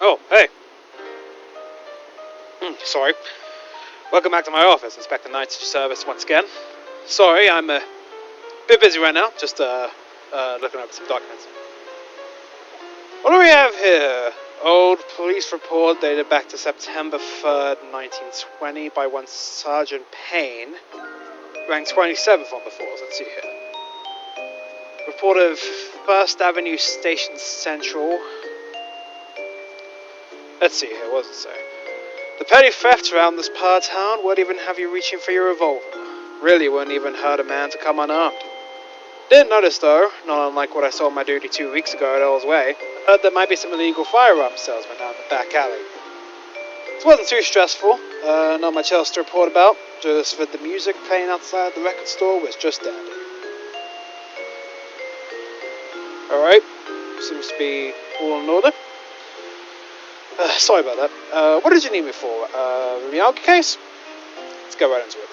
Oh, hey. Sorry. Welcome back to my office, Inspector Night Service once again. Sorry, I'm a bit busy right now, just looking over some documents. What do we have here? Old police report dated back to September 3rd, 1920 by one Sergeant Payne. Ranked 27th on the force, let's see here. Report of 1st Avenue Station Central. Let's see here, what does it say? The petty thefts around this part of town won't even have you reaching for your revolver. Really wouldn't even hurt a man to come unarmed. Didn't notice though, not unlike what I saw on my duty 2 weeks ago at Earl's Way, heard there might be some illegal firearm salesmen down the back alley. It wasn't too stressful, not much else to report about, just that the music playing outside the record store was just dandy. Alright, seems to be all in order. Sorry about that. What did you need me for? The Uncut case? Let's go right into it.